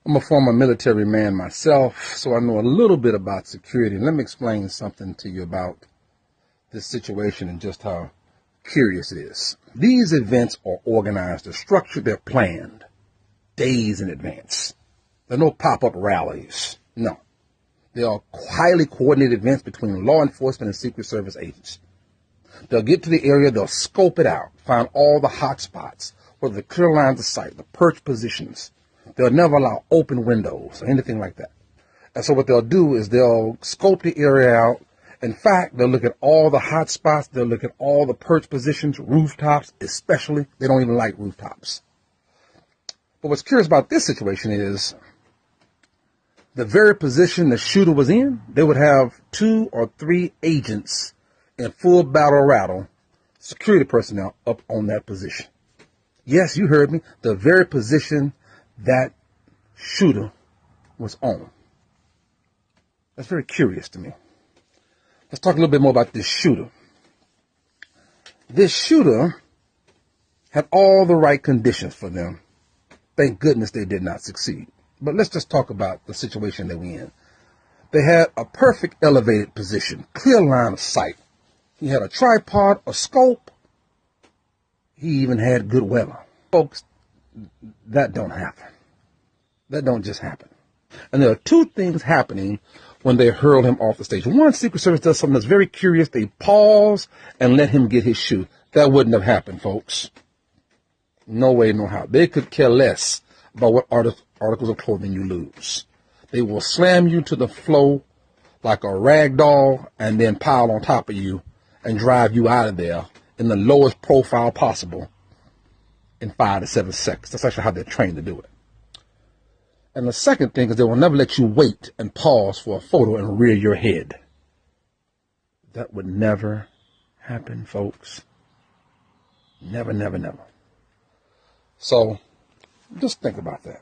I'm a former military man myself, so I know a little bit about security. Let me explain something to you about this situation and just how curious it is. These events are organized, they're structured, they're planned days in advance. There are no pop-up rallies. No. They are highly coordinated events between law enforcement and Secret Service agents. They'll get to the area, they'll scope it out, find all the hot spots, whether the clear lines of sight, the perch positions. They'll never allow open windows or anything like that. And so what they'll do is they'll scope the area out. In fact, they'll look at all the hot spots. They'll look at all the perch positions, rooftops especially. They don't even like rooftops. But what's curious about this situation is the very position the shooter was in, they would have 2 or 3 agents in full battle rattle, security personnel up on that position. Yes, you heard me. The very position that shooter was on. That's very curious to me. Let's talk a little bit more about this shooter. This shooter had all the right conditions for them. Thank goodness they did not succeed. But let's just talk about the situation they were in. They had a perfect elevated position, clear line of sight. He had a tripod, a scope. He even had good weather. Folks, that don't happen. That don't just happen. And there are 2 things happening when they hurl him off the stage. One, Secret Service does something that's very curious. They pause and let him get his shoe. That wouldn't have happened, folks. No way, no how. They could care less about what articles of clothing you lose. They will slam you to the floor like a rag doll and then pile on top of you and drive you out of there in the lowest profile possible in 5 to 7 seconds. That's actually how they're trained to do it. And the second thing is they will never let you wait and pause for a photo and rear your head. That would never happen, folks. Never, never, never. So just think about that.